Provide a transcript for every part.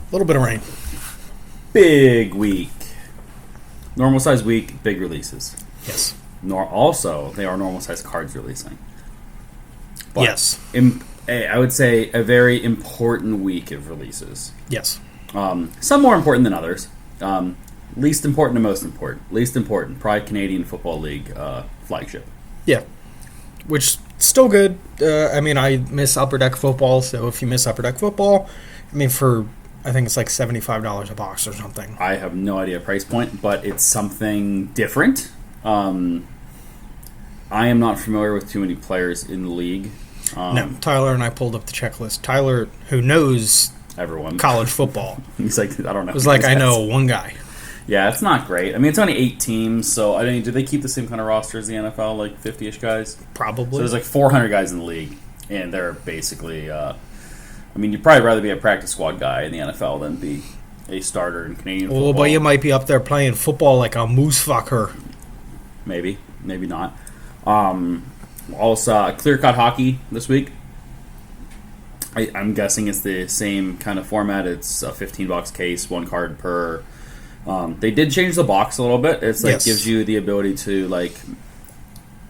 A little bit of rain. Big week. Normal size week, big releases. Yes. Also, they are normal size cards releasing. But yes. I would say a very important week of releases. Yes. Some more important than others. Least important to most important. Least important, probably Canadian Football League Flagship. Yeah. Which, still good. I miss Upper Deck Football, so if you miss Upper Deck Football, I think it's like $75 a box or something. I have no idea price point, but it's something different. I am not familiar with too many players in the league. No, Tyler and I pulled up the checklist. Tyler, who knows everyone college football, he's like, I don't know. Was like, I know one guy. Yeah, it's not great. It's only 8 teams, so do they keep the same kind of roster as the NFL, like 50-ish guys? Probably. So there's like 400 guys in the league, and they're basically. You'd probably rather be a practice squad guy in the NFL than be a starter in Canadian football. Oh, but you might be up there playing football like a moose fucker. Maybe not. Also, clear cut hockey this week. I'm guessing it's the same kind of format. It's a $15 case, 1 card per. They did change the box a little bit. It's like gives you the ability to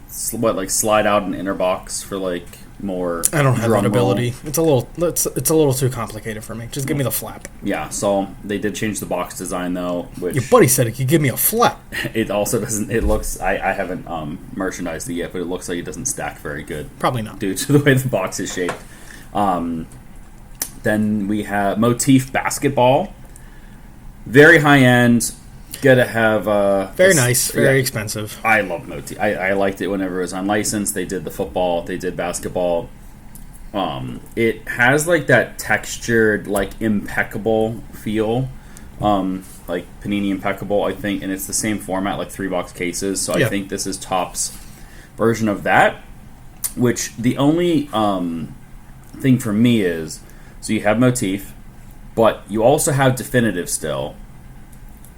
slide out an inner box for more. I don't have that ability. It's a little too complicated for me. Just give me the flap. Yeah, so they did change the box design though. Which your buddy said it could give me a flap. It also doesn't. It looks. I haven't merchandised it yet, but it looks like it doesn't stack very good. Probably not due to the way the box is shaped. Then we have Motif Basketball. Very high end. Gotta have very nice, very expensive. I love Motif. I liked it whenever it was on license. They did the football. They did basketball. It has that textured, impeccable feel, like Panini Impeccable, I think, and it's the same format, like 3-box cases. So I think this is Topps' version of that. Which the only thing for me is, so you have Motif, but you also have Definitive still.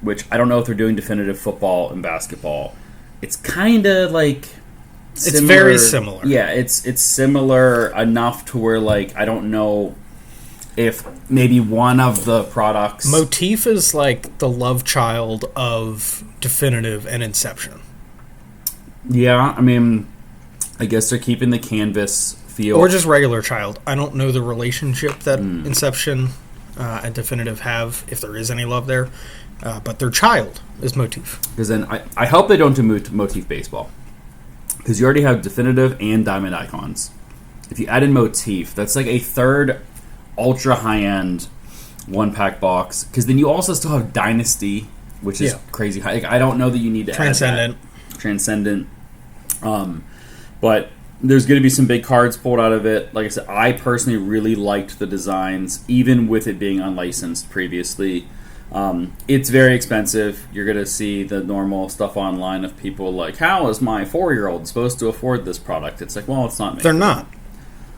Which I don't know if they're doing definitive football and basketball. It's kind of it's very similar. Yeah, it's similar enough to where I don't know if maybe one of the products. Motif is the love child of Definitive and Inception. Yeah, I guess they're keeping the canvas feel, or just regular child. I don't know the relationship that Inception and Definitive have, if there is any love there. But their child is Motif. Because then I hope they don't do Motif Baseball. Because you already have Definitive and Diamond Icons. If you add in Motif, that's a third ultra high-end 1-pack box. Because then you also still have Dynasty, which is crazy high. I don't know that you need to add that. Transcendent. But there's going to be some big cards pulled out of it. Like I said, I personally really liked the designs, even with it being unlicensed previously. It's very expensive. You're going to see the normal stuff online of people how is my 4-year-old supposed to afford this product? It's well, it's not made. They're not.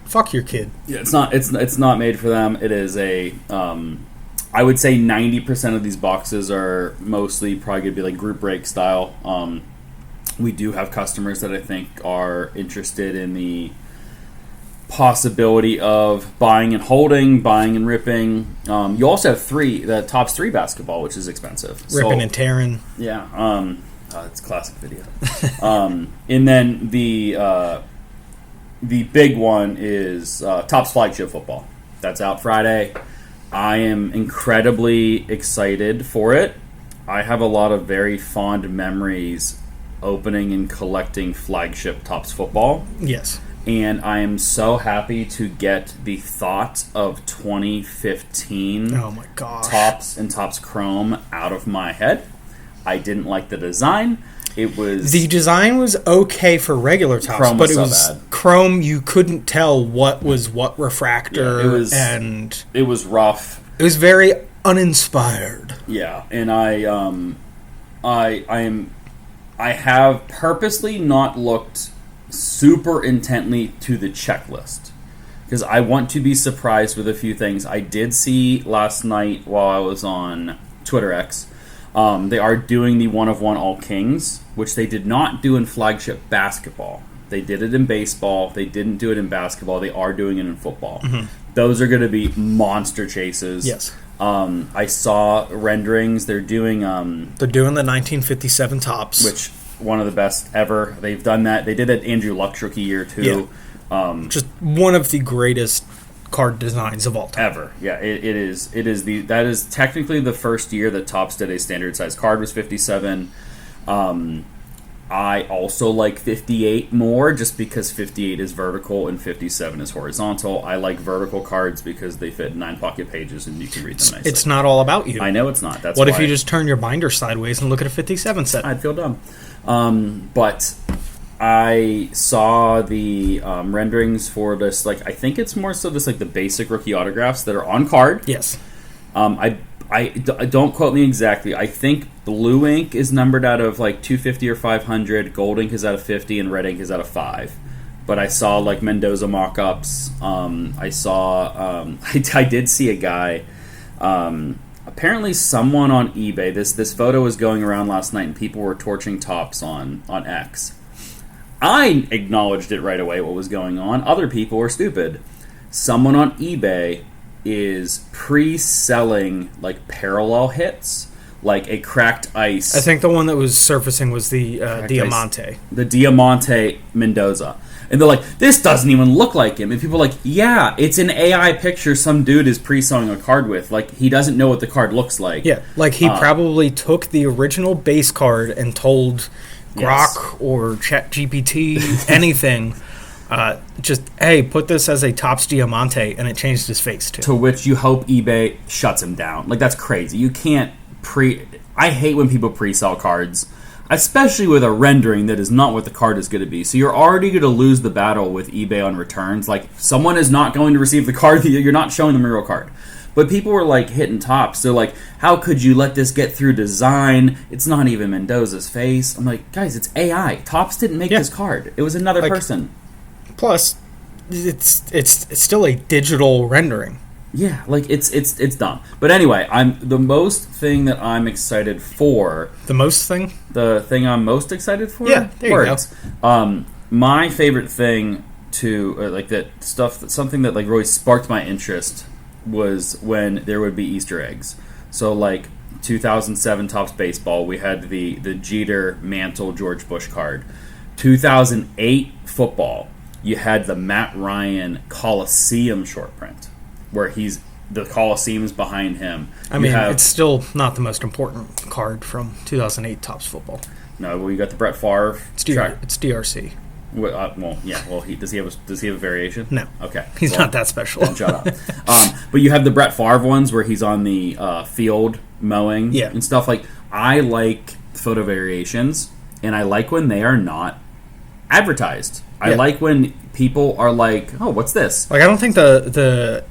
Fuck your kid. Yeah, it's not made for them. It is a I would say 90% of these boxes are mostly probably going to be group break style. We do have customers that I think are interested in the possibility of buying and holding, buying and ripping. You also have the Topps 3 basketball, which is expensive. Ripping and tearing. Yeah. It's a classic video. And then the big one is Topps Flagship Football. That's out Friday. I am incredibly excited for it. I have a lot of very fond memories opening and collecting Flagship Topps Football. Yes. And I am so happy to get the thought of 2015 oh my gosh. Topps and Topps Chrome out of my head. I didn't like the design. The design was okay for regular Topps, Chrome but it so was bad. Chrome. You couldn't tell what was what refractor, and it was rough. It was very uninspired. Yeah, and I have purposely not looked super intently to the checklist because I want to be surprised with a few things. I did see last night while I was on Twitter X, they are doing the 1-of-1 All Kings, which they did not do in Flagship Basketball. They did it in baseball. They didn't do it in basketball. They are doing it in football. Mm-hmm. Those are going to be monster chases. Yes. I saw renderings. They're doing the 1957 Topps, which one of the best ever. They've done that. They did it Andrew Luck's rookie year too. Yeah. Just one of the greatest card designs of all time ever. Yeah, it is. That is technically the first year that Topps did a standard size card was 57. I also like 58 more just because 58 is vertical and 57 is horizontal. I like vertical cards because they fit in 9 pocket pages and you can read them nicely. It's not all about you. I know it's not. That's what why if you just turn your binder sideways and look at a 57 set? I'd feel dumb. But I saw the renderings for this. Like, I think it's more so just like the basic rookie autographs that are on card. Yes. I don't quote me exactly. I think blue ink is numbered out of like 250 or 500. Gold ink is out of 50, and red ink is out of 5. But I saw like Mendoza mock-ups. I saw. I did see a guy. Apparently, someone on eBay. This photo was going around last night, and people were torching Topps on X. I acknowledged it right away. What was going on? Other people were stupid. Someone on eBay is pre-selling like parallel hits, like a cracked ice. I think the one that was surfacing was the Diamante. The Diamante Mendoza. And they're like, this doesn't even look like him. And people are like, yeah, it's an AI picture some dude is pre-selling a card with. Like, he doesn't know what the card looks like. Yeah, like he probably took the original base card and told Grok or ChatGPT anything. Just, hey, put this as a Topps Diamante, and it changed his face too. To which you hope eBay shuts him down. Like, that's crazy. You can't I hate when people pre-sell cards, especially with a rendering that is not what the card is going to be. So you're already going to lose the battle with eBay on returns. Like, someone is not going to receive the card that you're not showing them a real card. But people were like hitting Topps. They're like, how could you let this get through design? It's not even Mendoza's face. I'm like, guys, it's AI. Topps didn't make this card. It was another person. Plus, it's still a digital rendering. Yeah, like it's dumb. But anyway, the thing I'm excited for. The thing I'm most excited for. Yeah, there words. You go. My favorite thing something that like really sparked my interest was when there would be Easter eggs. So like 2007 Topps Baseball, we had the Jeter Mantle George Bush card. 2008 Football, you had the Matt Ryan Coliseum short print, where the Coliseum's behind him. It's still not the most important card from 2008 Topps Football. No, well, you got the Brett Favre. It's DRC. Does he have a variation? No. Okay. He's not that special. Then shut up. But you have the Brett Favre ones where he's on the field mowing and stuff. Like, I like photo variations, and I like when they are not advertised. I like when people are like, oh, what's this? Like, I don't think the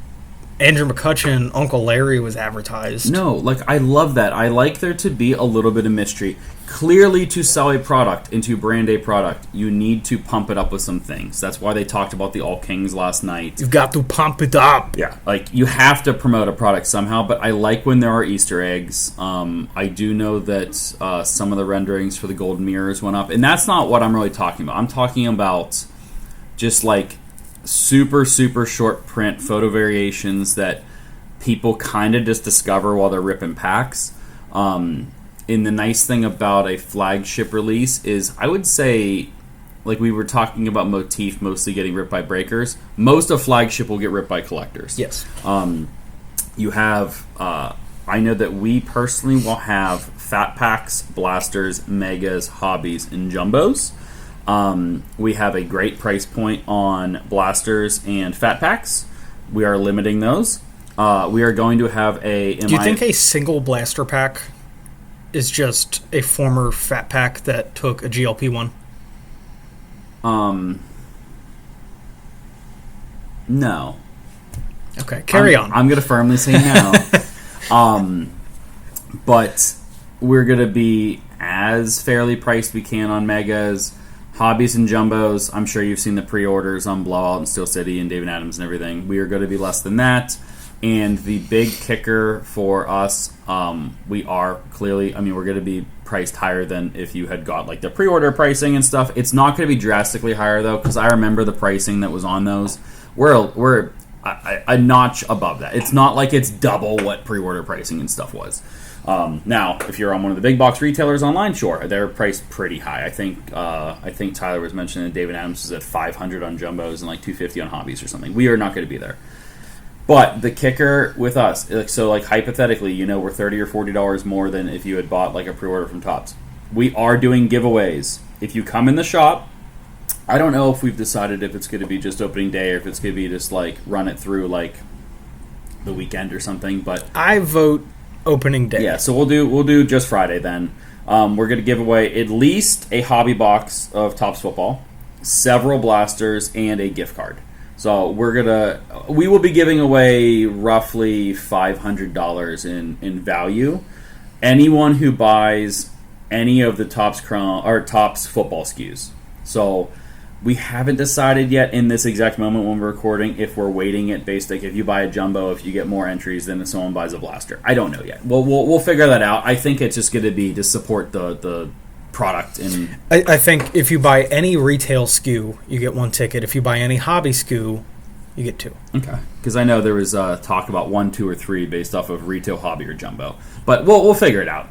Andrew McCutcheon Uncle Larry was advertised. No, like, I love that. I like there to be a little bit of mystery. Clearly, to sell a product and to brand a product, you need to pump it up with some things. That's why they talked about the All Kings last night. You've got to pump it up. Yeah, like, you have to promote a product somehow, but I like when there are Easter eggs. I do know that some of the renderings for the Golden Mirrors went up, and that's not what I'm really talking about. I'm talking about just, like, super, super short print photo variations that people kind of just discover while they're ripping packs. And the nice thing about a flagship release is, I would say, like we were talking about Motif mostly getting ripped by breakers, most of flagship will get ripped by collectors. Yes. You have, I know that we personally will have fat packs, blasters, megas, hobbies, and jumbos. We have a great price point on blasters and fat packs. We are limiting those. We are going to have Do you think a single blaster pack is just a former fat pack that took a GLP-1? No. Okay, carry on. I'm going to firmly say no. But we're going to be as fairly priced we can on megas, hobbies, and jumbos. I'm sure you've seen the pre-orders on Blowout and Steel City and David Adams and everything. We are going to be less than that. And the big kicker for us, we are clearly, we're going to be priced higher than if you had got like the pre-order pricing and stuff. It's not going to be drastically higher though, because I remember the pricing that was on those. a notch above that. It's not like it's double what pre-order pricing and stuff was. Now, if you're on one of the big box retailers online, sure, they're priced pretty high. I think Tyler was mentioning that David Adams is at $500 on jumbos and like $250 on hobbies or something. We are not going to be there. But the kicker with us, like hypothetically, we're $30 or $40 more than if you had bought like a pre-order from Topps. We are doing giveaways. If you come in the shop, I don't know if we've decided if it's going to be just opening day or if it's going to be just like run it through like the weekend or something. But I vote opening day. Yeah, so we'll do just Friday then. We're going to give away at least a hobby box of Topps Football, several blasters, and a gift card. So we will be giving away roughly $500 in value. Anyone who buys any of the Topps Football SKUs. So we haven't decided yet in this exact moment when we're recording if we're weighting it based like if you buy a jumbo, if you get more entries than if someone buys a blaster. I don't know yet. We'll figure that out. I think it's just going to be to support the product. And I think if you buy any retail SKU, you get one ticket. If you buy any hobby SKU, you get two. Okay. Because I know there was talk about 1, 2, or 3 based off of retail, hobby, or jumbo. But we'll figure it out.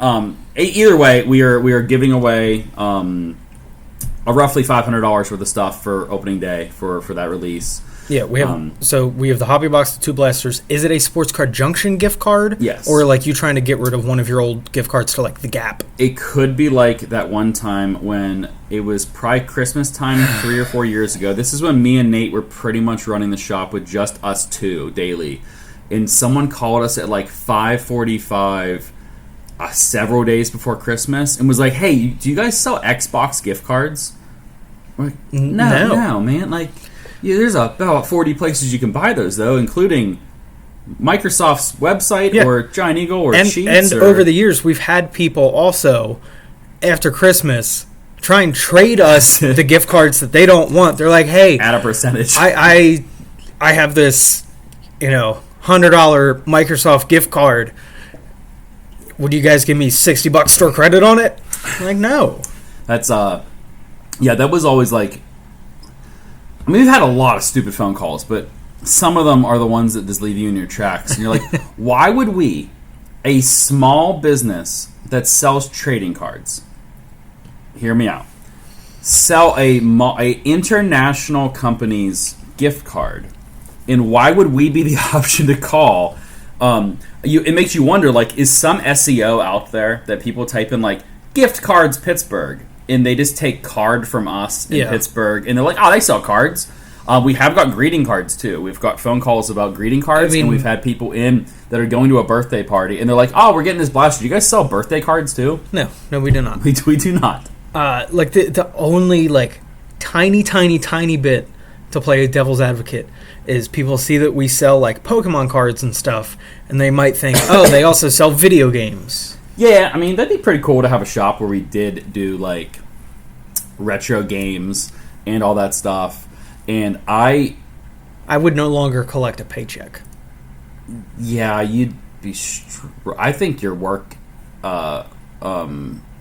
Either way, we are giving away a roughly $500 worth of stuff for opening day for that release. Yeah, we have we have the hobby box, the 2 blasters. Is it a Sports Card Junction gift card? Yes. Or like you trying to get rid of one of your old gift cards to like the Gap? It could be like that one time when it was probably Christmas time 3 or 4 years ago. This is when me and Nate were pretty much running the shop with just us 2 daily. And someone called us at like 5:45 several days before Christmas and was like, "Hey, do you guys sell Xbox gift cards?" We're like, no, man. Like, yeah, there's about 40 places you can buy those, though, including Microsoft's website or Giant Eagle or Sheets. And over the years, we've had people also, after Christmas, try and trade us the gift cards that they don't want. They're like, hey, at a percentage. I have this, $100 Microsoft gift card. Would you guys give me $60 store credit on it? I'm like, no. That's yeah, that was always like. I mean, we've had a lot of stupid phone calls, but some of them are the ones that just leave you in your tracks. And you're like, why would we, a small business that sells trading cards, hear me out, sell a international company's gift card, and why would we be the option to call? It makes you wonder, like, is some SEO out there that people type in, like, gift cards Pittsburgh, and they just take card from us in Pittsburgh, and they're like, oh, they sell cards. We have got greeting cards, too. We've got phone calls about greeting cards, and we've had people in that are going to a birthday party, and they're like, oh, we're getting this blaster. Do you guys sell birthday cards, too? No, we do not. We do not. Like, the only, like, tiny bit to play devil's advocate is people see that we sell, like, Pokemon cards and stuff, and they might think, oh, they also sell video games. Yeah, I mean, that'd be pretty cool to have a shop where we did do, like, retro games and all that stuff. And I would no longer collect a paycheck. Yeah, you'd be... I think your work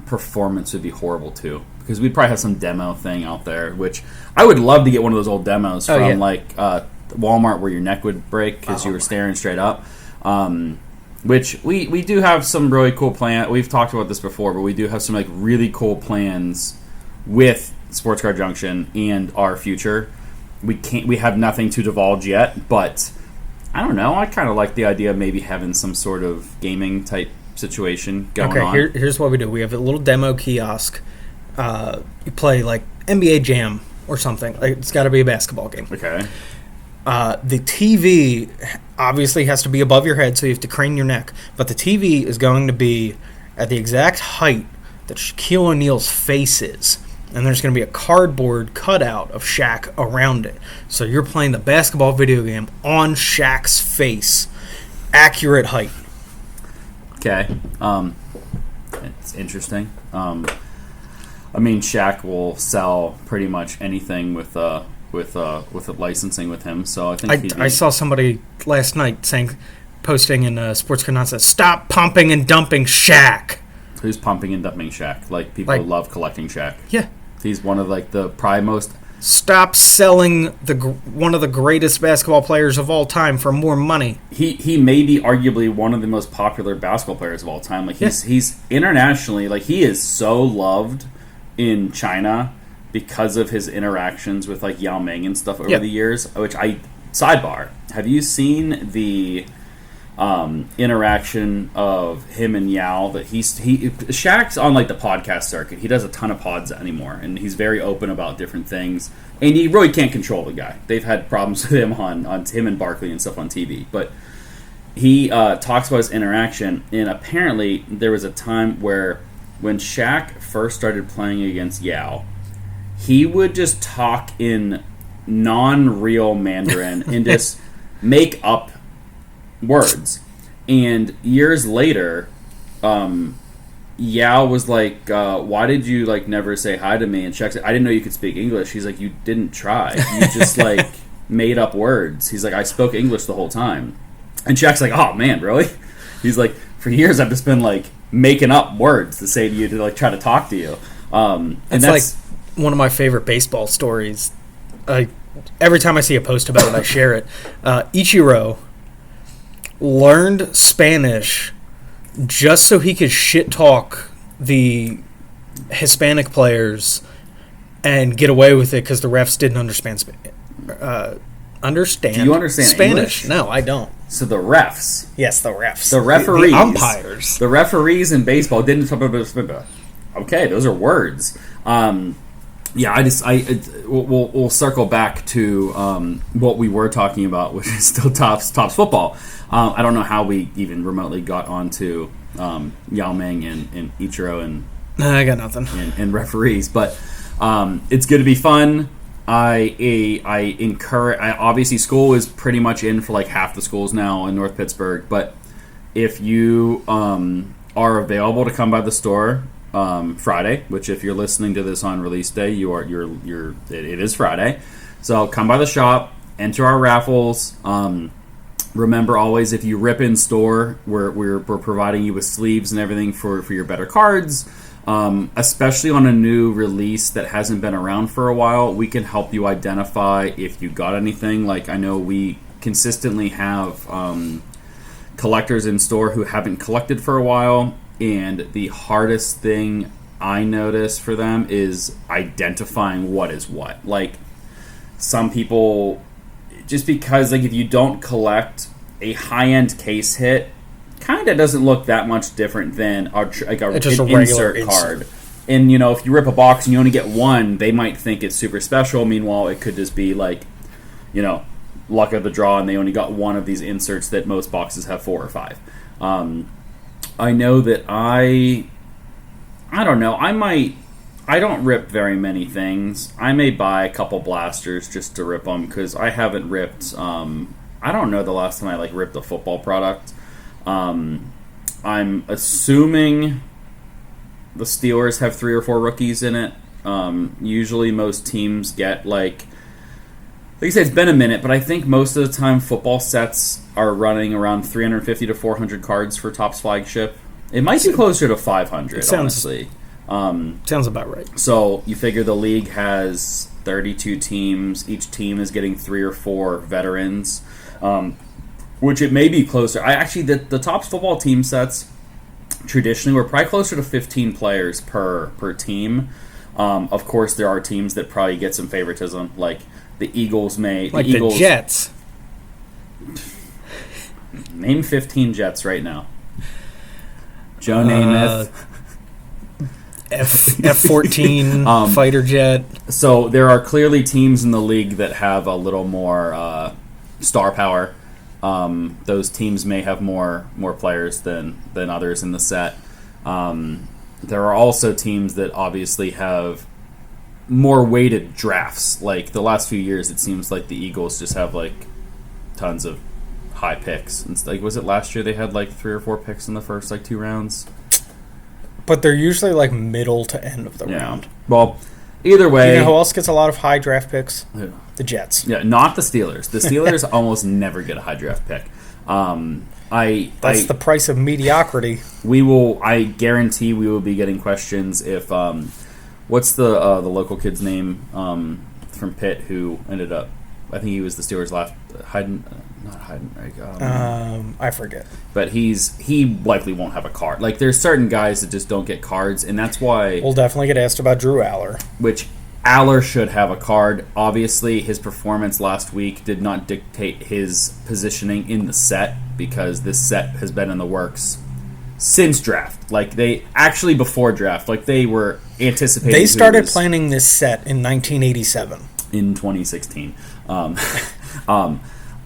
performance would be horrible, too. Because we'd probably have some demo thing out there, which I would love to get one of those old demos from, like, Walmart where your neck would break because you were staring straight up. Which we do have some really cool plans. We've talked about this before, but we do have some like really cool plans with Sports Card Junction and our future. We have nothing to divulge yet, but I don't know. I kind of like the idea of maybe having some sort of gaming type situation going on. Okay, here's what we do. We have a little demo kiosk. You play like NBA Jam or something. Like, it's got to be a basketball game. Okay. The TV obviously has to be above your head, so you have to crane your neck. But the TV is going to be at the exact height that Shaquille O'Neal's face is. And there's going to be a cardboard cutout of Shaq around it. So you're playing the basketball video game on Shaq's face. Accurate height. Okay. It's interesting. I mean, Shaq will sell pretty much anything with the licensing with him, so I think I saw somebody last night posting in Sports Card says, "Stop pumping and dumping Shaq." Who's pumping and dumping Shaq? Like, people love collecting Shaq. Yeah, he's one of like the probably most. Stop selling one of the greatest basketball players of all time for more money. He may be arguably one of the most popular basketball players of all time. Like he's internationally, like he is so loved in China because of his interactions with like Yao Ming and stuff over the years. Which sidebar, have you seen the interaction of him and Yao? That Shaq's on like the podcast circuit. He does a ton of pods anymore, and he's very open about different things. And you really can't control the guy. They've had problems with him on him and Barkley and stuff on TV. But he talks about his interaction, and apparently there was a time where when Shaq first started playing against Yao, he would just talk in non-real Mandarin and just make up words. And years later, Yao was like, why did you like never say hi to me? And Shaq said, I didn't know you could speak English. He's like, you didn't try. You just like made up words. He's like, I spoke English the whole time. And Shaq's like, oh man, really? He's like, for years I've just been like making up words to say to you to like try to talk to you. And that's like one of my favorite baseball stories. Every time I see a post about it, I share it. Ichiro learned Spanish just so he could shit talk the Hispanic players and get away with it because the refs didn't understand Spanish. Do you understand Spanish? English? No, I don't. So the refs. Yes, the refs. The referees. The umpires. The referees in baseball didn't. Okay, those are words. We'll circle back to what we were talking about, which is still Topps Football. I don't know how we even remotely got onto Yao Ming and Ichiro and I got nothing and referees, but it's going to be fun. I encourage. Obviously, school is pretty much in for like half the schools now in North Pittsburgh, but if you are available to come by the store Friday, which if you're listening to this on release day, it is Friday. So come by the shop, enter our raffles. Remember always, if you rip in store, we're providing you with sleeves and everything for your better cards. Especially on a new release that hasn't been around for a while, we can help you identify if you got anything. Like I know we consistently have collectors in store who haven't collected for a while, and the hardest thing I notice for them is identifying what is what. Like some people, just because like if you don't collect a high-end case hit, kind of doesn't look that much different than an insert card. And you know, if you rip a box and you only get one, they might think it's super special. Meanwhile, it could just be like, you know, luck of the draw, and they only got one of these inserts that most boxes have 4 or 5. I know that I don't know. I don't rip very many things. I may buy a couple blasters just to rip them because I haven't ripped. I don't know the last time I like ripped a football product. I'm assuming the Steelers have 3 or 4 rookies in it. Usually most teams get like I said, it's been a minute, but I think most of the time football sets are running around 350 to 400 cards for Topps Flagship. It might be closer to 500, honestly. Sounds about right. So you figure the league has 32 teams. Each team is getting 3 or 4 veterans, which it may be closer. The Topps football team sets traditionally were probably closer to 15 players per team. Of course, there are teams that probably get some favoritism, like the Eagles may... Like the Jets. Name 15 Jets right now. Joe Namath. F-14 fighter jet. So there are clearly teams in the league that have a little more star power. Those teams may have more players than others in the set. There are also teams that obviously have more weighted drafts. Like the last few years, it seems like the Eagles just have like tons of high picks. And like, was it last year they had like 3 or 4 picks in the first like 2 rounds? But they're usually like middle to end of the round. Well, either way, you know who else gets a lot of high draft picks? Who? The Jets. Yeah, not the Steelers. The Steelers almost never get a high draft pick. That's the price of mediocrity. I guarantee we will be getting questions if what's the local kid's name from Pitt who ended up. I think he was the Steelers' last not Heidenreich. I forget. But he likely won't have a card. Like there's certain guys that just don't get cards, and that's why we'll definitely get asked about Drew Aller. Which Aller should have a card. Obviously, his performance last week did not dictate his positioning in the set because this set has been in the works since draft. Like they actually before draft, like they were anticipating. They started planning this set in 1987. In 2016.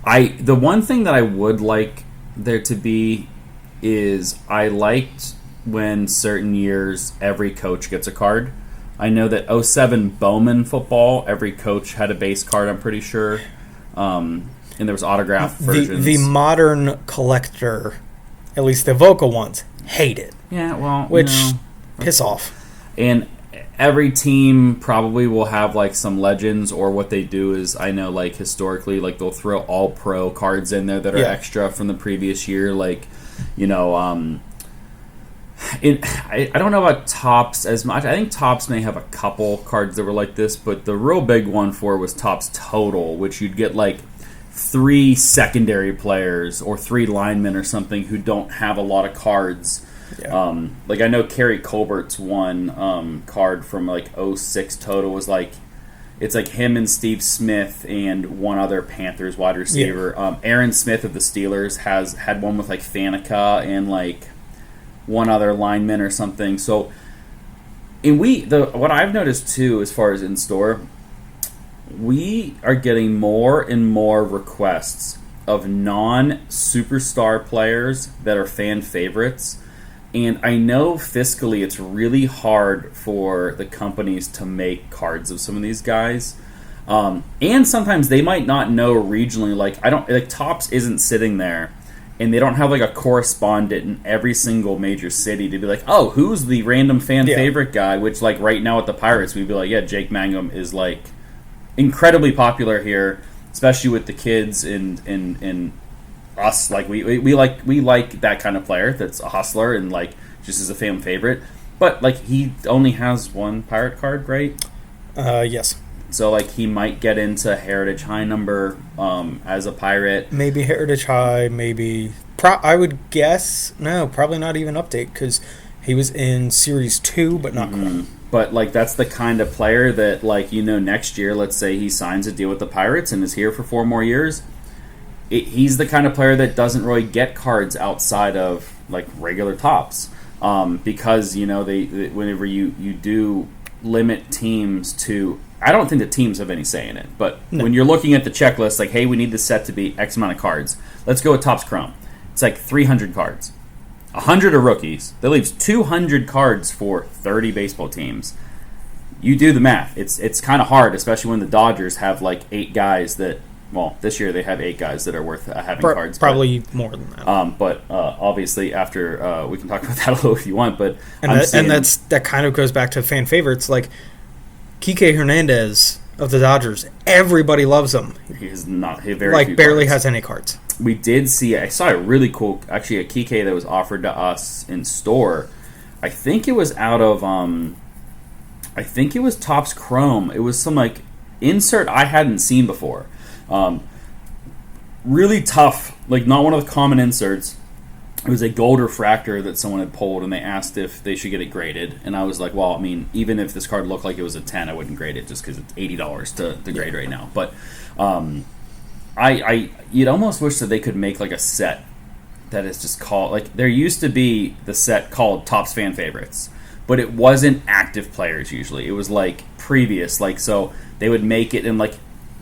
The one thing that I would like there to be is I liked when certain years every coach gets a card. I know that 07 Bowman football, every coach had a base card, I'm pretty sure. And there was autograph versions. The modern collector, at least the vocal ones, hate it. Yeah, well, which piss off. And every team probably will have like some legends, or what they do is I know like historically like they'll throw all pro cards in there that are extra from the previous year. Like, I don't know about Topps as much. I think Topps may have a couple cards that were like this, but the real big one for was Topps Total, which you'd get like 3 secondary players or 3 linemen or something who don't have a lot of cards. Yeah. Like I know Kerry Colbert's one card from like 06 Total was like it's like him and Steve Smith and one other Panthers wide receiver. Yeah. Aaron Smith of the Steelers had one with like Faneca and like one other lineman or something. So what I've noticed too as far as in store, we are getting more and more requests of non-superstar players that are fan favorites. And I know fiscally it's really hard for the companies to make cards of some of these guys. And sometimes they might not know regionally. Like Topps isn't sitting there and they don't have like a correspondent in every single major city to be like, oh, who's the random fan favorite guy? Which like right now at the Pirates, we'd be like, yeah, Jake Mangum is like incredibly popular here, especially with the kids and us. Like we like that kind of player that's a hustler and like just is a fan favorite. But like he only has one Pirate card, right? Yes. So like he might get into Heritage High number as a Pirate. Maybe Heritage High, maybe. I would guess probably not even update because he was in Series 2, but not Chrome. But like that's the kind of player that like next year, let's say he signs a deal with the Pirates and is here for 4 more years. He's the kind of player that doesn't really get cards outside of like regular Topps because they whenever you do limit teams to, I don't think the teams have any say in it, but when you're looking at the checklist, like hey, we need this set to be X amount of cards. Let's go with Topps Chrome. It's like 300 cards. 100 are rookies. That leaves 200 cards for 30 baseball teams. You do the math. It's kind of hard, especially when the Dodgers have like 8 guys that. Well, this year they have 8 guys that are worth having cards. Probably more than that. But obviously, after we can talk about that a little if you want. But that kind of goes back to fan favorites like Kike Hernandez of the Dodgers. Everybody loves him. He is not. He barely has any cards. We did see. I saw a really cool, actually, a Kike that was offered to us in store. I think it was out of. I think it was Topps Chrome. It was some like insert I hadn't seen before. Really tough, like not one of the common inserts. It was a gold refractor that someone had pulled, and they asked if they should get it graded. And I was like, well, I mean, even if this card looked like it was a 10, I wouldn't grade it just because it's $80 to grade right now. But you'd almost wish that they could make like a set that is just called, like there used to be the set called Topps Fan Favorites, but it wasn't active players usually. It was like previous, like so they would make it in like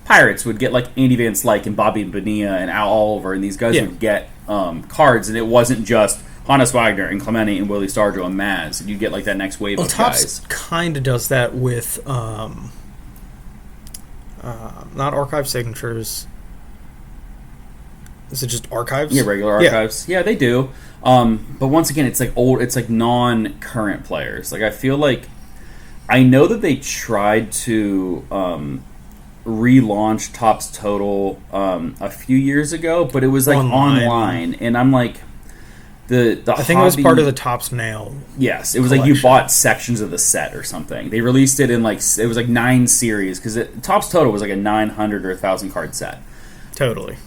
Pirates would get like Andy Van Slyke and Bobby Bonilla and Al Oliver, and these guys would get cards, and it wasn't just Hannes Wagner and Clemente and Willie Stargell and Maz. You'd get like that next wave of Topps guys. Kind of does that with not archive signatures. Is it just archives? Yeah, regular archives. Yeah, they do. But once again, it's like old. It's like non-current players. Like I feel like I know that they tried to relaunch Topps Total a few years ago, but it was like online. And I'm like, I think it was part of the Topps Now. Yes, it was collection. like you bought sections of the set or something. They released it in like it was like 9 series because Topps Total was like a 900 or 1,000 card set. Totally.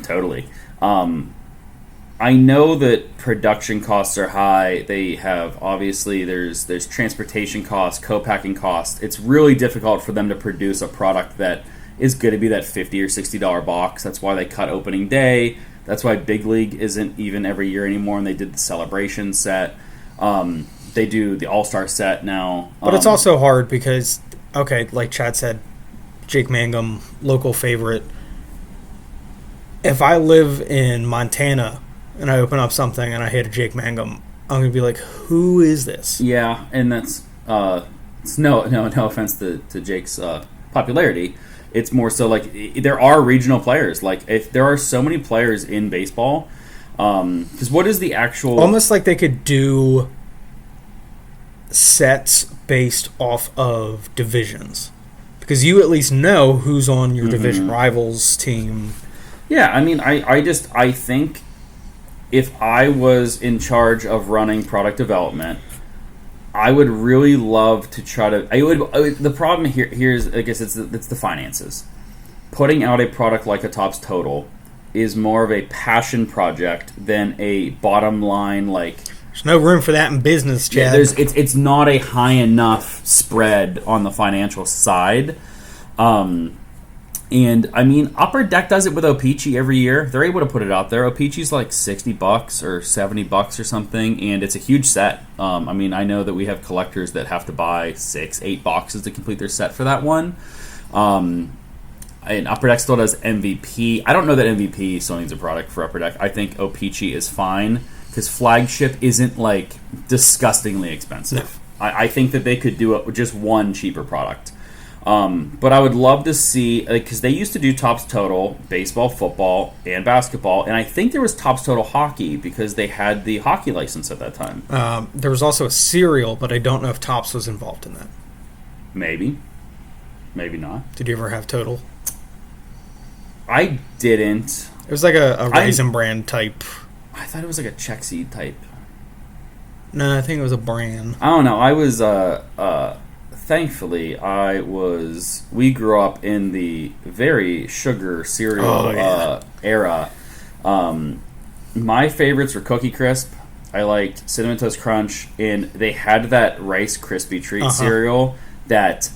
Totally. I know that production costs are high. They have obviously there's transportation costs, co-packing costs. It's really difficult for them to produce a product that is going to be that $50 or $60 box. That's why they cut opening day. That's why Big League isn't even every year anymore, and they did the Celebration set. They do the All-Star set now. But it's also hard because, okay, like Chad said, Jake Mangum, local favorite. If I live in Montana and I open up something and I hit a Jake Mangum, I'm going to be like, who is this? Yeah, and that's it's no offense to Jake's popularity. It's more so like there are regional players. Like if there are so many players in baseball, because what is the actual? Almost like they could do sets based off of divisions, because you at least know who's on your division rivals team. Yeah, I mean, I think if I was in charge of running product development, I would really love to try to. The problem here's I guess it's the finances. Putting out a product like a Topps Total is more of a passion project than a bottom line like. There's no room for that in business, Chad. Yeah, it's not a high enough spread on the financial side. And I mean, Upper Deck does it with O-Pee-Chee every year. They're able to put it out there. O-Pee-Chee's like $60 or $70 or something, and it's a huge set. I mean, I know that we have collectors that have to buy 6-8 boxes to complete their set for that one. And Upper Deck still does MVP. I don't know that MVP still needs a product for Upper Deck. I think O-Pee-Chee is fine because Flagship isn't like disgustingly expensive. No. I think that they could do it with just one cheaper product. But I would love to see, because they used to do Topps Total, baseball, football, and basketball, and I think there was Topps Total hockey because they had the hockey license at that time. There was also a cereal, but I don't know if Topps was involved in that. Maybe. Maybe not. Did you ever have Total? I didn't. It was like a Raisin Bran type. I thought it was like a Chex Seed type. No, I think it was a brand. I don't know. I was, thankfully, we grew up in the very sugar cereal era. My favorites were Cookie Crisp. I liked Cinnamon Toast Crunch, and they had that Rice Krispie Treat cereal that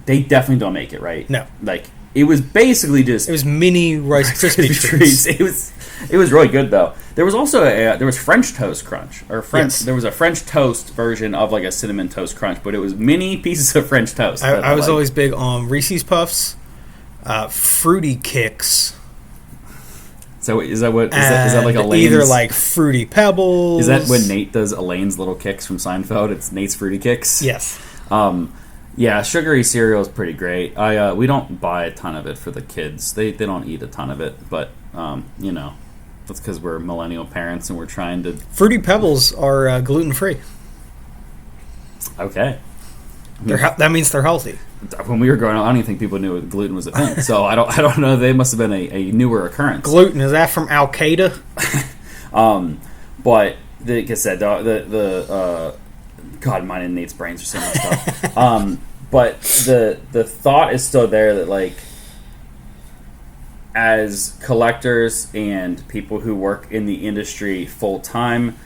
they definitely don't make it right. No, like it was basically just it was mini Rice Krispie treats. It was really good though. There was also there was French Toast Crunch or French. Yes. There was a French toast version of like a Cinnamon Toast Crunch, but it was mini pieces of French toast. I was always big on Reese's Puffs, Fruity Kicks. So is that like Elaine's? Either like Fruity Pebbles. Is that when Nate does Elaine's little kicks from Seinfeld? It's Nate's Fruity Kicks. Yes. Yeah, sugary cereal is pretty great. We don't buy a ton of it for the kids. They don't eat a ton of it, but that's because we're millennial parents and we're trying to. Fruity Pebbles are gluten free. Okay. That means they're healthy. When we were growing up, I don't even think people knew gluten was a thing. So I don't know. They must have been a newer occurrence. Gluten, is that from Al Qaeda? But like I said, God, mine and Nate's brains are so messed up. But the thought is still there that like, as collectors and people who work in the industry full time,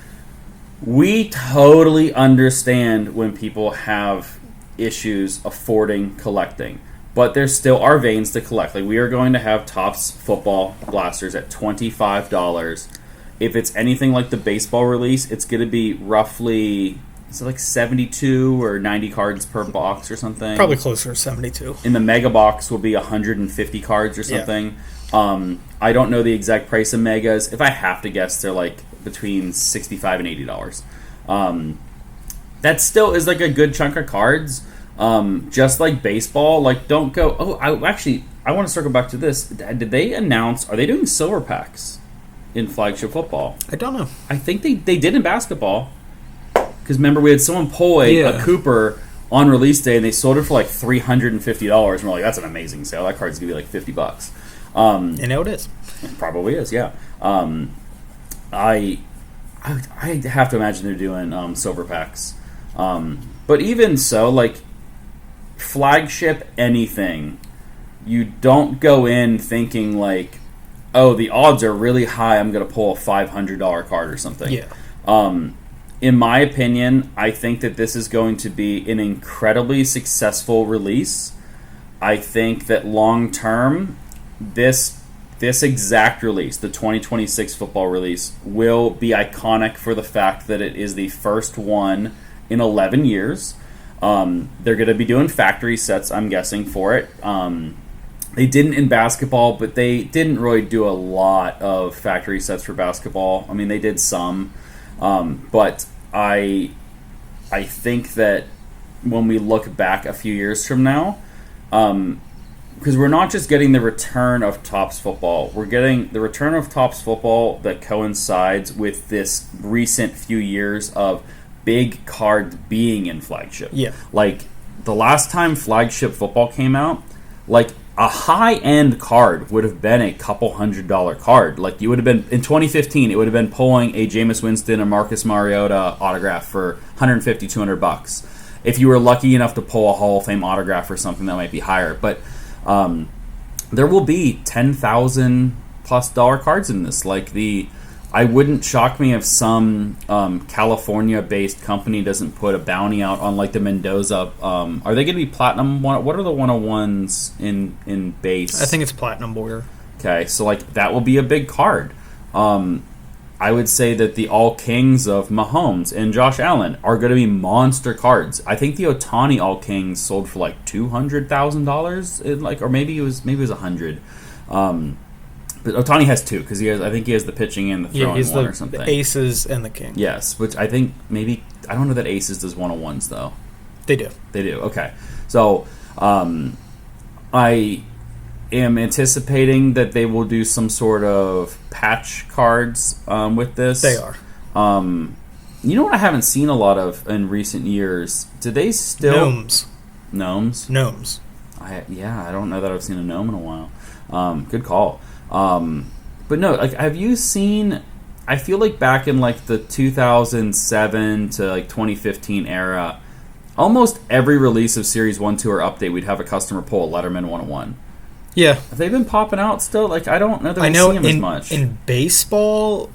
we totally understand when people have issues affording collecting. But there still are veins to collect. Like we are going to have Topps football blasters at $25. If it's anything like the baseball release, it's going to be roughly, is it like 72 or 90 cards per box or something? Probably closer to 72. In the mega box will be 150 cards or something. Yeah. I don't know the exact price of megas. If I have to guess, they're like between $65 and $80. That still is like a good chunk of cards. Just like baseball, like don't go. Oh, I want to circle back to this. Did they announce? Are they doing silver packs in flagship football? I don't know. I think they did in basketball. Because remember, we had someone pull a Cooper on release day, and they sold it for like $350. And we're like, that's an amazing sale. That card's gonna be like $50. And now it is. It probably is, yeah. I have to imagine they're doing silver packs. But even so, like, flagship anything, you don't go in thinking like, oh, the odds are really high I'm going to pull a $500 card or something. Yeah. In my opinion, I think that this is going to be an incredibly successful release. I think that long term, this exact release, the 2026 football release, will be iconic for the fact that it is the first one in 11 years. They're going to be doing factory sets, I'm guessing, for it. They didn't in basketball, but they didn't really do a lot of factory sets for basketball. I mean, they did some. But I think that when we look back a few years from now, because we're not just getting the return of Topps football, we're getting the return of Topps football that coincides with this recent few years of big cards being in flagship. Yeah. Like, the last time flagship football came out, like, a high-end card would have been a couple $100 card. Like, you would have been, in 2015, it would have been pulling a Jameis Winston and Marcus Mariota autograph for $150, $200. If you were lucky enough to pull a Hall of Fame autograph or something, that might be higher. But there will be $10,000+ cards in this. Like, I wouldn't shock me if some California-based company doesn't put a bounty out on, like, the Mendoza. Are they going to be platinum? What are the 101s in base? I think it's platinum warrior. Okay, so, like, that will be a big card. I would say that the All Kings of Mahomes and Josh Allen are going to be monster cards. I think the Ohtani All Kings sold for like $200,000, like, or maybe it was $100. But Ohtani has two because I think he has the pitching and the throwing one or something. The Aces and the King. Yes, which I think maybe I don't know that Aces does 101s though. They do. They do. Okay, so I am anticipating that they will do some sort of patch cards with this. They are. You know what I haven't seen a lot of in recent years? Do they still Gnomes? Gnomes. I don't know that I've seen a gnome in a while. Good call. But no, like, have you seen? I feel like back in like the 2007 to like 2015 era, almost every release of Series 1, 2, or update, we'd have a customer pull a Letterman 101. Yeah. Have they been popping out still? Like, I don't know that I we know see them as much. In baseball,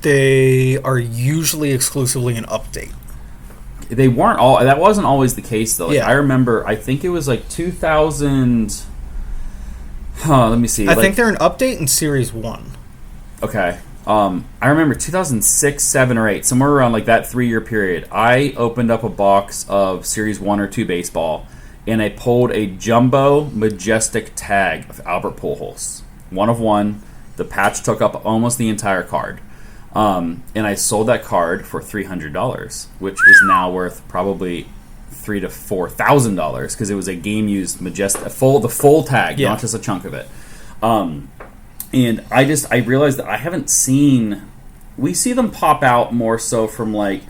they are usually exclusively an update. They weren't all. That wasn't always the case though. Like, Yeah. I remember. I think it was like 2000. Let me see. I think they're an update in Series 1. Okay. I remember 2006, 7, or 8, somewhere around like that 3-year period. I opened up a box of Series 1 or 2 baseball, and I pulled a jumbo majestic tag of Albert Pujols. 1 of 1. The patch took up almost the entire card. And I sold that card for $300, which is now worth probably $3,000 to $4,000 because it was a game used majestic, the full tag, not just a chunk of it. And I realized that I haven't seen. We see them pop out more so from like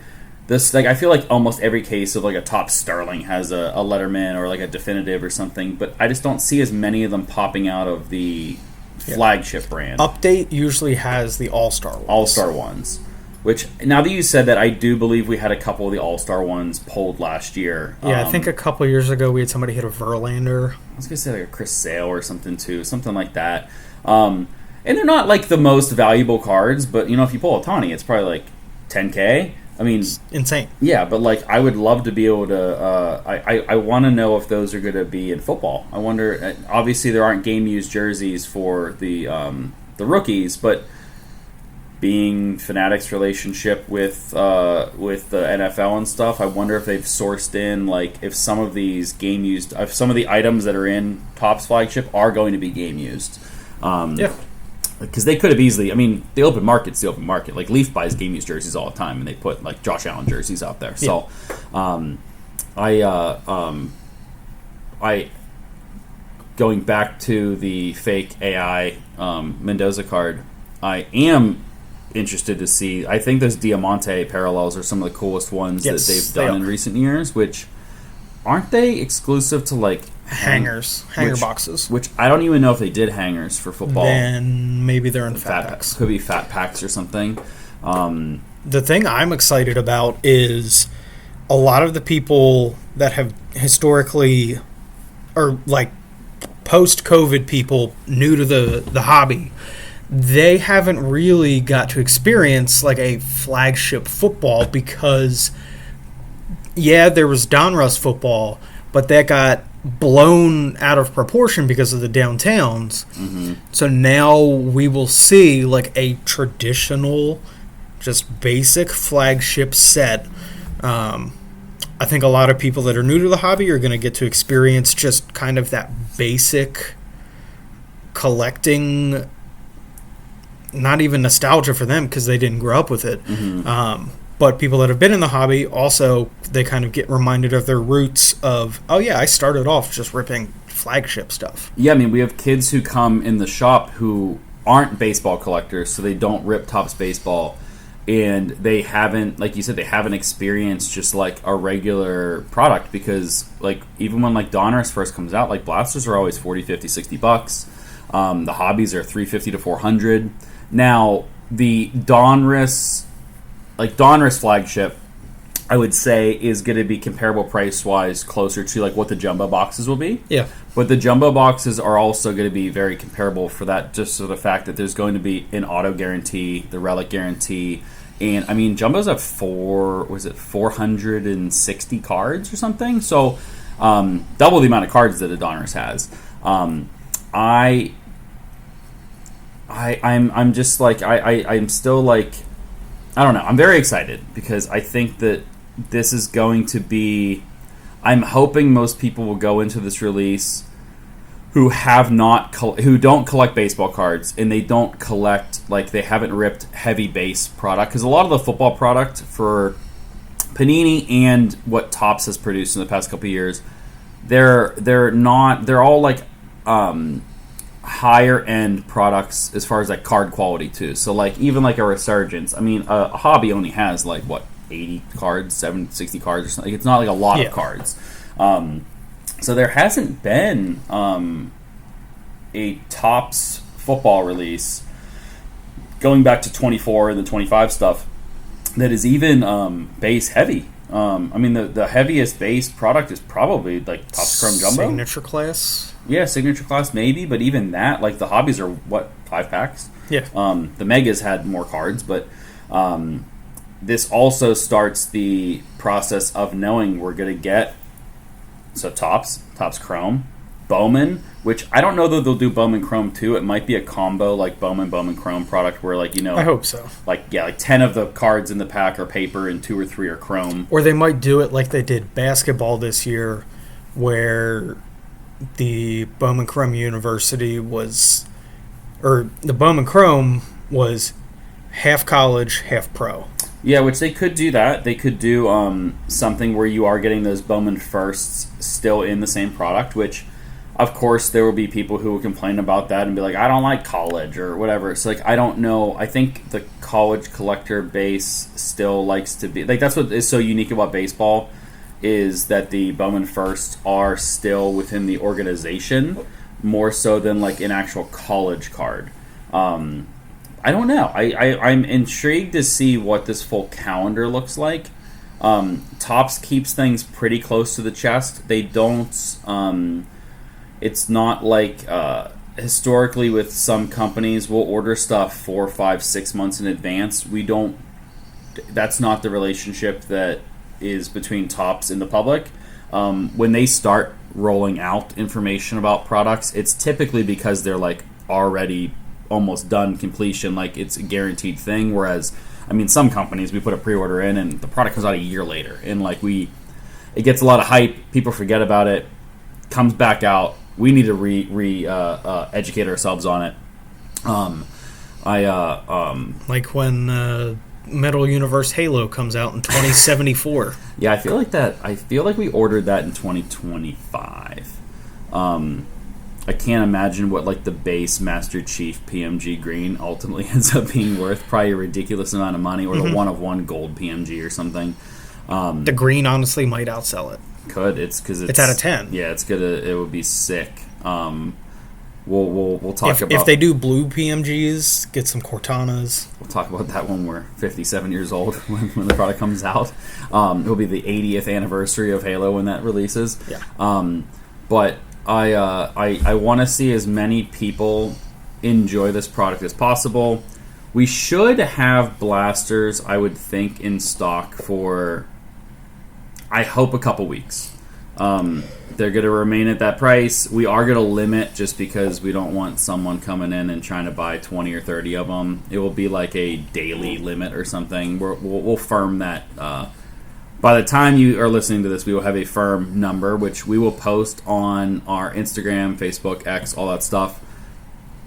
this. Like, I feel like almost every case of like a Topps Sterling has a Letterman or like a definitive or something, but I just don't see as many of them popping out of the flagship brand. Update usually has the All-Star ones. All-Star ones. Which, now that you said that, I do believe we had a couple of the All-Star ones pulled last year. Yeah, I think a couple years ago we had somebody hit a Verlander. I was going to say like a Chris Sale or something too, something like that. And they're not like the most valuable cards, but you know, if you pull a Ohtani, it's probably like $10K. I mean, it's insane. Yeah, but like, I would love to be able to. I want to know if those are going to be in football. I wonder. Obviously, there aren't game used jerseys for the rookies, but being Fanatics' relationship with the NFL and stuff, I wonder if they've sourced in like if some of these game used, if some of the items that are in Topps flagship are going to be game used. Yeah. Because they could have easily, I mean, the open market's the open market. Like, Leaf buys game used jerseys all the time, and they put, like, Josh Allen jerseys out there. So, going back to the fake AI Mendoza card, I am interested to see, I think those Diamante parallels are some of the coolest ones that they've done in recent years, which, aren't they exclusive to, like, hanger boxes? Which I don't even know if they did hangers for football. Then maybe they're in fat packs. Could be fat packs or something. the thing I'm excited about is a lot of the people that have historically, or like post-COVID people new to the hobby, they haven't really got to experience like a flagship football because, yeah, there was Donruss football, but that got blown out of proportion because of the downtowns. Mm-hmm. So now we will see like a traditional, just basic flagship set. I think a lot of people that are new to the hobby are going to get to experience just kind of that basic collecting, not even nostalgia for them because they didn't grow up with it. Mm-hmm. But people that have been in the hobby also, they kind of get reminded of their roots of, oh yeah, I started off just ripping flagship stuff. Yeah, I mean, we have kids who come in the shop who aren't baseball collectors, so they don't rip Topps baseball, and they haven't, like you said, they haven't experienced just like a regular product because like even when like Donruss first comes out, like blasters are always 40, 50, 60 bucks. The hobbies are 350 to 400. Now, the Donruss flagship, I would say, is going to be comparable price-wise closer to like what the jumbo boxes will be. Yeah. But the jumbo boxes are also going to be very comparable for that, just for the fact that there's going to be an auto guarantee, the relic guarantee, and I mean jumbos have 460 cards or something, so double the amount of cards that a Donruss has. I'm just like I'm still like, I don't know. I'm very excited because I think that this is going to be. I'm hoping most people will go into this release who don't collect baseball cards and they don't collect, like they haven't ripped heavy base product, because a lot of the football product for Panini and what Topps has produced in the past couple of years, they're all like higher end products as far as like card quality too. So like even like a Resurgence, I mean a hobby only has like what 80 cards, 60 cards or something. It's not like a lot of cards. So there hasn't been a Topps football release going back to 24 and the 25 stuff that is even base heavy. I mean the heaviest base product is probably like Topps Chrome Jumbo. Signature class. Yeah, signature class maybe, but even that, like the hobbies are what, 5 packs? Yeah. The Megas had more cards, but this also starts the process of knowing we're going to get Topps Chrome, Bowman, which I don't know that they'll do Bowman Chrome too. It might be a combo like Bowman Chrome product where like, you know, I hope so. Like 10 of the cards in the pack are paper and 2 or 3 are Chrome. Or they might do it like they did basketball this year where the Bowman Chrome University was, or the Bowman Chrome was half college, half pro. Yeah, which they could do that. They could do something where you are getting those Bowman firsts still in the same product, which, of course, there will be people who will complain about that and be like, I don't like college or whatever. So, like, I don't know. I think the college collector base still likes to be... Like, that's what is so unique about baseball, is that the Bowman firsts are still within the organization more so than, like, an actual college card. I don't know. I'm intrigued to see what this full calendar looks like. Topps keeps things pretty close to the chest. They don't... it's not like... historically, with some companies, we'll order stuff 4, 5, 6 months in advance. We don't... That's not the relationship that is between Topps and the public. When they start rolling out information about products, it's typically because they're like already almost done completion, like it's a guaranteed thing. Whereas, I mean, some companies, we put a pre-order in and the product comes out a year later, and like it gets a lot of hype, people forget about it, comes back out, we need to educate ourselves on it. Like when Metal Universe Halo comes out in 2074. Yeah, I feel like we ordered that in 2025. I can't imagine what like the base Master Chief PMG green ultimately ends up being worth. Probably a ridiculous amount of money, or the 1/1 gold PMG or something. The green honestly might outsell it. Could. It's because it's out of 10. Yeah, it would be sick. we'll talk about if they do blue PMGs, get some Cortanas. We'll talk about that when we're 57 years old when the product comes out. It'll be the 80th anniversary of Halo when that releases. Yeah. But I want to see as many people enjoy this product as possible. We should have blasters, I would think, in stock for, I hope, a couple weeks. They're going to remain at that price. We are going to limit just because we don't want someone coming in and trying to buy 20 or 30 of them. It will be like a daily limit or something. We'll firm that. By the time you are listening to this, we will have a firm number, which we will post on our Instagram, Facebook, X, all that stuff.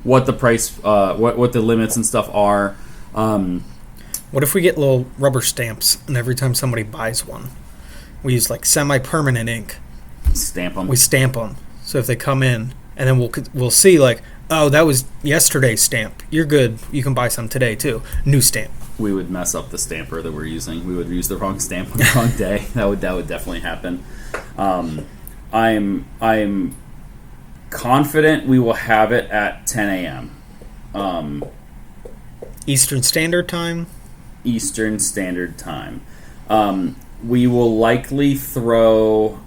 What the price, what the limits and stuff are. What if we get little rubber stamps, and every time somebody buys one, we use like semi-permanent ink. Stamp them. We stamp them. So if they come in, and then we'll see like, oh, that was yesterday's stamp. You're good. You can buy some today too. New stamp. We would mess up the stamper that we're using. We would use the wrong stamp on the wrong day. That would definitely happen. I'm confident we will have it at 10 a.m. Eastern Standard Time. Eastern Standard Time. We will likely throw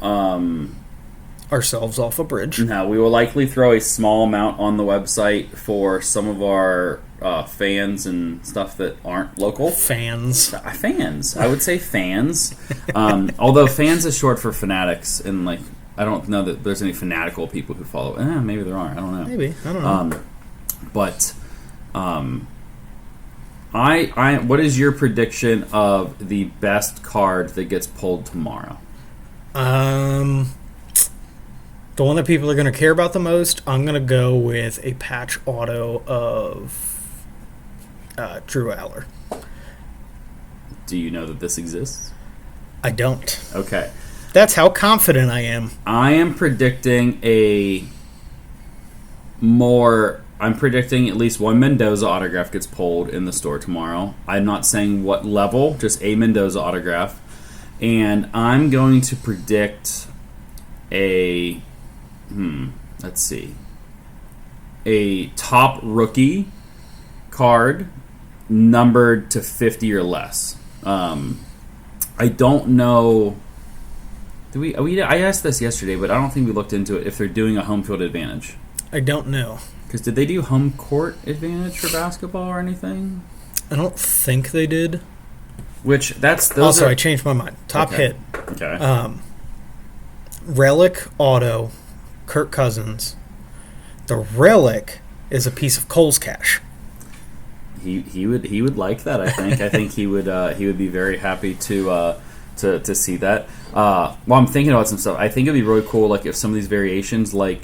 ourselves off a bridge. No, we will likely throw a small amount on the website for some of our fans and stuff that aren't local. Fans. I would say fans. Although fans is short for fanatics, and like I don't know that there's any fanatical people who follow. Maybe there are. I don't know. Maybe. I don't know. But what is your prediction of the best card that gets pulled tomorrow? The one that people are going to care about the most, I'm going to go with a patch auto of Drew Aller. Do you know that this exists? I don't. Okay. That's how confident I am. I am predicting I'm predicting at least one Mendoza autograph gets pulled in the store tomorrow. I'm not saying what level, just a Mendoza autograph. And I'm going to predict a top rookie card numbered to 50 or less. I don't know. I asked this yesterday, but I don't think we looked into it if they're doing a home field advantage. I don't know. Because did they do home court advantage for basketball or anything? I don't think they did. I changed my mind. Top hit. Okay. Relic auto, Kirk Cousins. The relic is a piece of Cole's cash. He would like that. I think. I think he would be very happy to see that. I'm thinking about some stuff. I think it'd be really cool, like if some of these variations, like.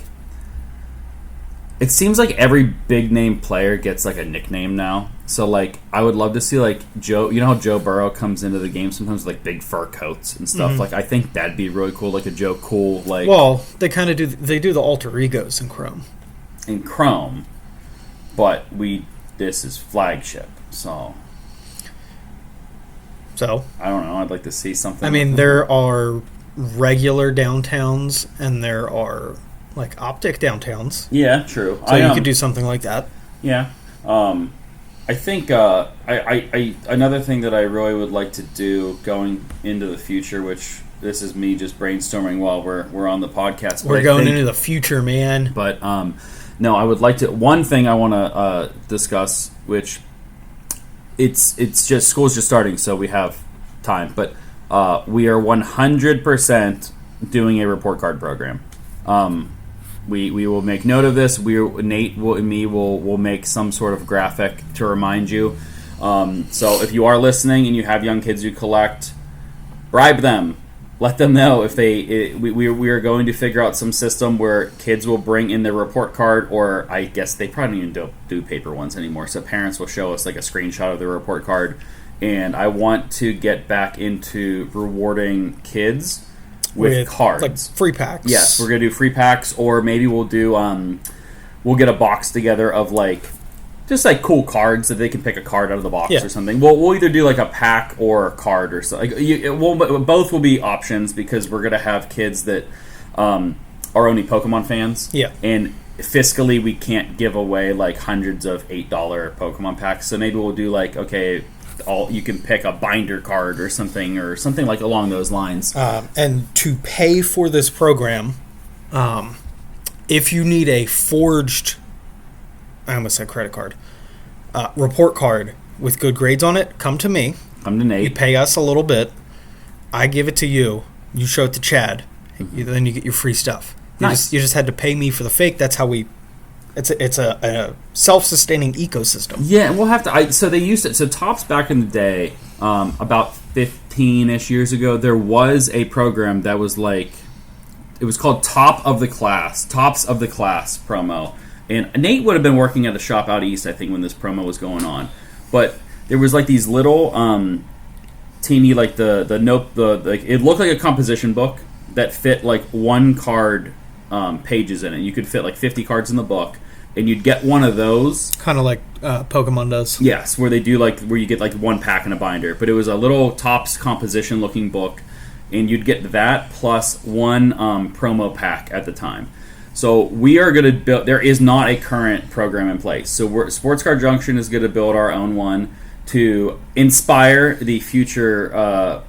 It seems like every big name player gets like a nickname now. So like I would love to see like Joe. You know how Joe Burrow comes into the game sometimes with like big fur coats and stuff. Mm-hmm. Like I think that'd be really cool. Like a Joe Cool. Like well, they kind of do. They do the alter egos in Chrome. But this is flagship. So I don't know. I'd like to see something. I mean, there are regular downtowns and there are. Like optic downtowns. Yeah, true. So you could do something like that. Yeah. I think I another thing that I really would like to do going into the future, which this is me just brainstorming while we're on the podcast. We're going into the future, man. But no, I would like to. One thing I want to discuss, which it's just school's just starting, so we have time. But we are 100% doing a report card program. We will make note of this. Nate and me will make some sort of graphic to remind you. So if you are listening and you have young kids who collect, bribe them. Let them know if we are going to figure out some system where kids will bring in their report card, or I guess they probably don't even do paper ones anymore. So parents will show us like a screenshot of their report card. And I want to get back into rewarding kids with cards, like free packs. Yes, we're gonna do free packs, or maybe we'll do we'll get a box together of like just like cool cards that they can pick a card out of the box or something. We'll either do like a pack or a card or something. Both will be options because we're gonna have kids that are only Pokemon fans. Yeah, and fiscally we can't give away like hundreds of $8 Pokemon packs. So maybe we'll do like, okay, you can pick a binder card or something like along those lines. And to pay for this program, if you need a forged, I almost said credit card, report card with good grades on it, come to me. Come to Nate. You pay us a little bit. I give it to you. You show it to Chad. Then you get your free stuff. You just had to pay me for the fake. That's how we. It's a self-sustaining ecosystem. Yeah, we'll have to. So they used it. So Topps back in the day, about 15-ish years ago, there was a program that was like, it was called Topps of the Class promo. And Nate would have been working at a shop out east, I think, when this promo was going on. But there was like these little teeny, like it looked like a composition book that fit like one card pages in it. You could fit like 50 cards in the book, and you'd get one of those. Kind of like Pokemon does. Yes, where you get like one pack in a binder. But it was a little Topps composition looking book, and you'd get that plus one promo pack at the time. So we are going to build. There is not a current program in place. So Sports Card Junction is going to build our own one to inspire the future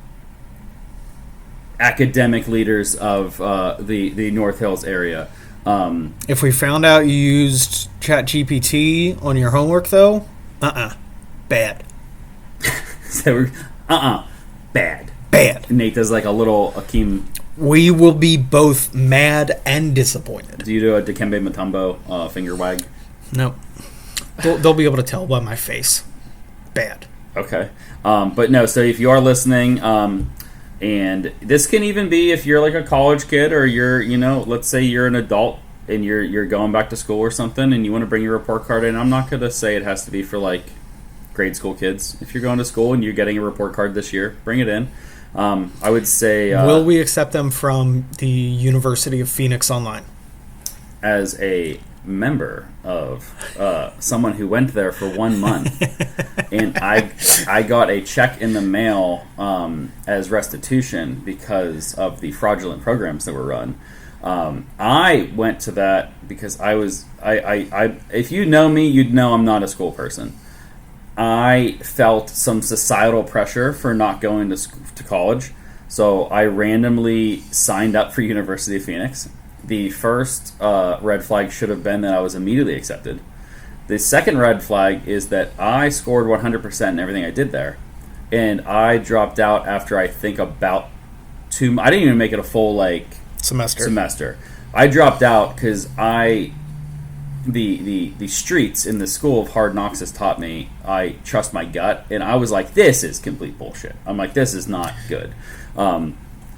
academic leaders of the North Hills area. If we found out you used ChatGPT on your homework, though, bad. So bad. Nate does like a little Akeem. We will be both mad and disappointed. Do you do a Dikembe Mutombo finger wag? No. They'll be able to tell by my face. Bad. Okay. But no, so if you are listening, and this can even be if you're like a college kid or you're, let's say you're an adult and you're going back to school or something and you want to bring your report card in. I'm not going to say it has to be for like grade school kids. If you're going to school and you're getting a report card this year, bring it in. I would say... will we accept them from the University of Phoenix Online? As a member of someone who went there for 1 month, and I got a check in the mail as restitution because of the fraudulent programs that were run. I went to that because I if you know me, you'd know I'm not a school person. I felt some societal pressure for not going to college, so I randomly signed up for University of Phoenix. The first red flag should have been that I was immediately accepted. The second red flag is that I scored 100% in everything I did there, and I dropped out after I think about I didn't even make it a full semester. I dropped out because the streets in the school of hard knocks has taught me I trust my gut, and I was like, this is complete bullshit. I'm like, this is not good.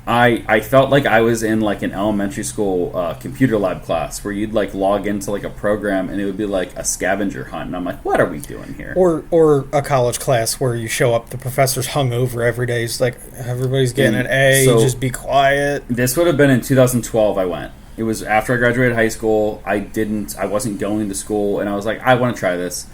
I felt like I was in like an elementary school computer lab class where you'd like log into like a program and it would be like a scavenger hunt, and I'm like, what are we doing here? Or a college class where you show up, the professor's hungover every day. It's like everybody's getting an A, so just be quiet. This would have been in 2012. I went. It was after I graduated high school. I wasn't going to school, and I was like, I want to try this.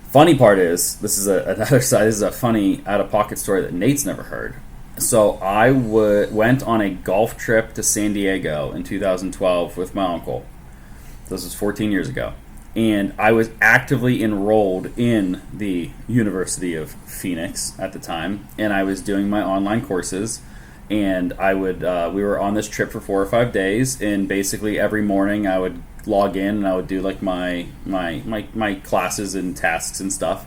Funny part is, this is another side. This is a funny out-of-pocket story that Nate's never heard. So I went on a golf trip to San Diego in 2012 with my uncle. This was 14 years ago. And I was actively enrolled in the University of Phoenix at the time, and I was doing my online courses. And we were on this trip for 4 or 5 days, and basically every morning I would log in and I would do like my classes and tasks and stuff.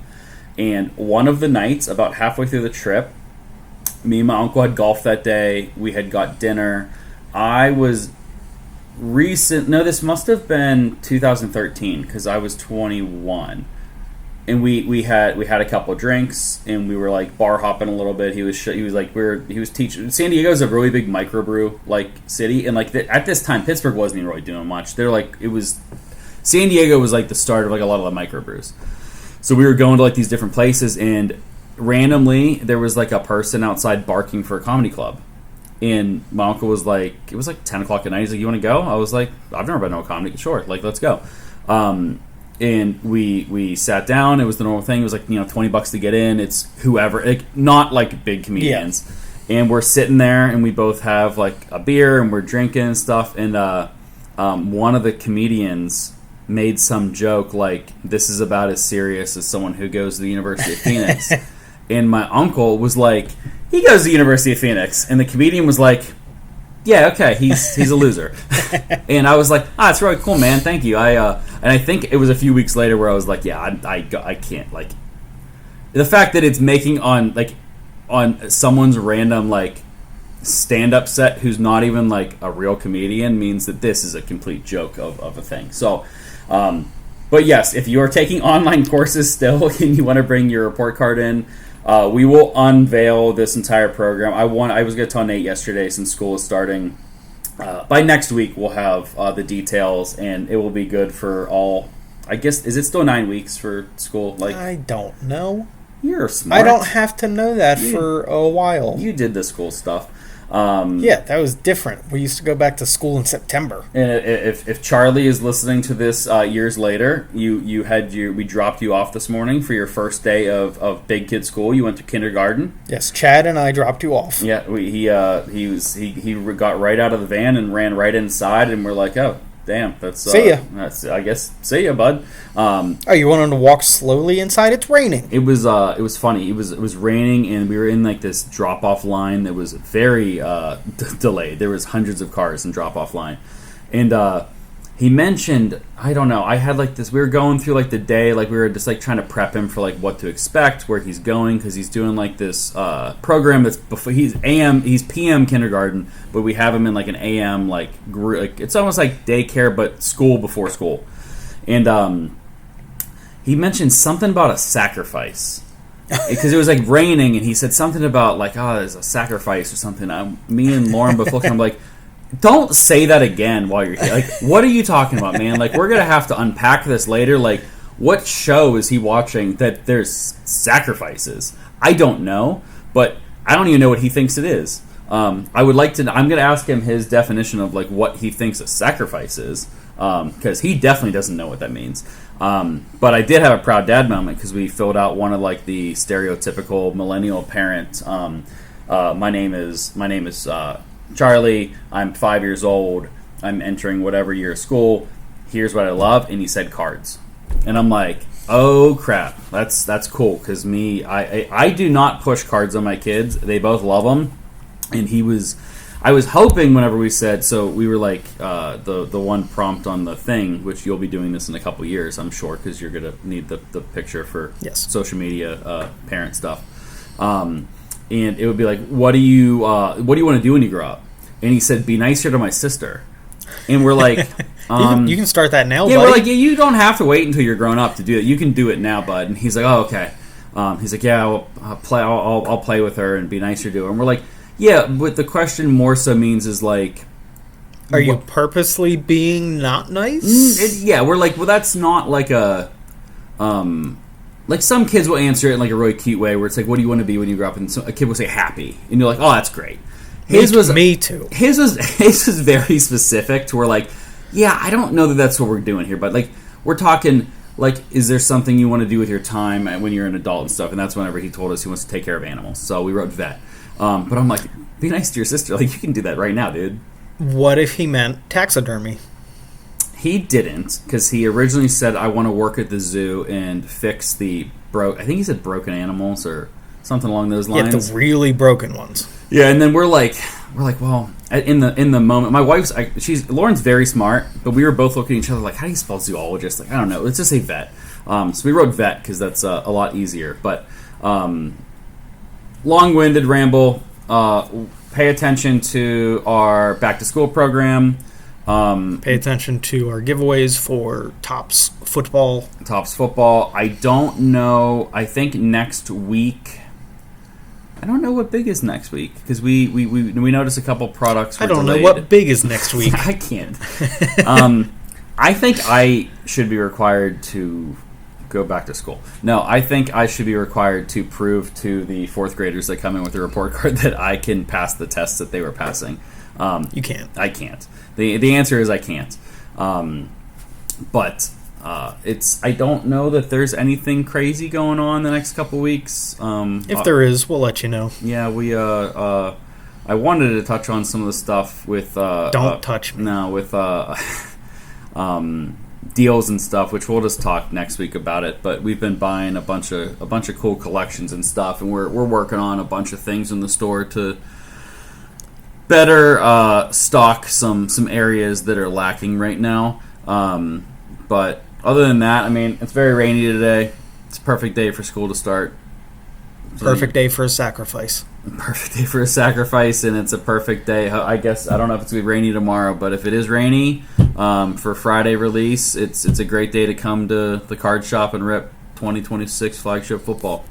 And one of the nights, about halfway through the trip, me and my uncle had golf that day. We had got dinner. This must have been 2013 because I was 21. And we had a couple of drinks, and we were like bar hopping a little bit. He was teaching. San Diego's a really big microbrew like city, and like at this time Pittsburgh wasn't even really doing much. San Diego was like the start of like a lot of the microbrews. So we were going to like these different places, and randomly there was like a person outside barking for a comedy club, and my uncle was like, it was like 10 o'clock at night. He's like, you want to go? I was like, I've never been to a comedy. Sure, like let's go. And we sat down. It was the normal thing. It was like, $20 to get in. It's whoever, like not like big comedians. Yeah. And we're sitting there, and we both have like a beer, and we're drinking and stuff. And one of the comedians made some joke like, this is about as serious as someone who goes to the University of Phoenix. And my uncle was like, he goes to the University of Phoenix. And the comedian was like, yeah, okay, he's a loser. And I was like, it's really cool, man, thank you. And I think it was a few weeks later where I was like, yeah, I can't, like, the fact that it's making on someone's random, like, stand-up set who's not even, like, a real comedian means that this is a complete joke of a thing. So, but yes, if you're taking online courses still and you want to bring your report card in, we will unveil this entire program. I was going to tell Nate yesterday, since school is starting, by next week we'll have the details, and it will be good for all. I guess, is it still 9 weeks for school? Like, I don't know. You're smart. I don't have to know that for a while. You did the school stuff. Yeah, that was different. We used to go back to school in September. And if Charlie is listening to this years later, we dropped you off this morning for your first day of big kid school. You went to kindergarten. Yes, Chad and I dropped you off. Yeah, he got right out of the van and ran right inside, and we're like, oh, damn, that's see ya. I guess see ya, bud. You wanted to walk slowly inside? It's raining. It was funny. It was raining, and we were in like this drop off line that was very delayed. There was hundreds of cars in drop off line, and he mentioned, I don't know, I had like this, we were going through like the day, like we were just like trying to prep him for like what to expect, where he's going, because he's doing like this program that's before, he's PM kindergarten, but we have him in like an AM, like it's almost like daycare, but school before school. And he mentioned something about a sacrifice. Because it was like raining, and he said something about like, there's a sacrifice or something. Me and Lauren both looked, and I'm like, don't say that again while you're here. Like, what are you talking about, man? Like, we're gonna have to unpack this later. Like, what show is he watching that there's sacrifices? I don't know, but I don't even know what he thinks it is. I would like to. I'm gonna ask him his definition of like what he thinks a sacrifice is, because he definitely doesn't know what that means. But I did have a proud dad moment because we filled out one of like the stereotypical millennial parent. My name is Charlie. I'm 5 years old. I'm entering whatever year of school. Here's what I love, and he said cards, and I'm like, oh crap, that's cool, because I do not push cards on my kids. They both love them, and I was hoping whenever we said, so we were like the one prompt on the thing, which you'll be doing this in a couple years, I'm sure, because you're gonna need the picture for social media parent stuff. And it would be like, what do you want to do when you grow up? And he said, be nicer to my sister. And we're like, you can start that now, yeah, buddy. we're like, yeah, you don't have to wait until you're grown up to do it. You can do it now, bud. And he's like, oh, okay. He's like, yeah, I'll play with her and be nicer to her. And we're like, yeah, but the question more so means is like, are you purposely being not nice? Yeah, we're like, well, that's not like a like some kids will answer it in like a really cute way where it's like, what do you want to be when you grow up? And a kid will say happy, and you're like, oh, that's great. Me too. His was very specific to where like, yeah, I don't know that that's what we're doing here, but like we're talking like, is there something you want to do with your time when you're an adult and stuff? And that's whenever he told us he wants to take care of animals. So we wrote vet. But I'm like, be nice to your sister. Like, you can do that right now, dude. What if he meant taxidermy? He didn't, because he originally said, I want to work at the zoo and fix I think he said broken animals or something along those lines. Yeah, the really broken ones. Yeah, and then we're like, well, in the moment, my wife's, Lauren's very smart, but we were both looking at each other like, how do you spell zoologist? Like, I don't know, let's just say vet. So we wrote vet because that's a lot easier. But long-winded ramble. Pay attention to our back-to-school program. Pay attention to our giveaways for Topps Football. Topps Football. I don't know. I think next week. I don't know what big is next week because we noticed a couple products were delayed. Know what big is next week. I can't. I think I should be required to go back to school. No, I think I should be required to prove to the fourth graders that come in with a report card that I can pass the tests that they were passing. You can't. I can't. The answer is I can't. But I don't know that there's anything crazy going on the next couple weeks. If there is, we'll let you know. Yeah, I wanted to touch on some of the stuff with. Don't touch me. No, with deals and stuff, which we'll just talk next week about it. But we've been buying a bunch of cool collections and stuff, and we're working on a bunch of things in the store to better stock some areas that are lacking right now. But other than that, I mean, it's very rainy today. It's a perfect day for school to start. Perfect day for a sacrifice. Perfect day for a sacrifice, and it's a perfect day. I guess I don't know if it's gonna be rainy tomorrow, but if it is rainy for Friday release, it's a great day to come to the card shop and rip 2026 Flagship Football.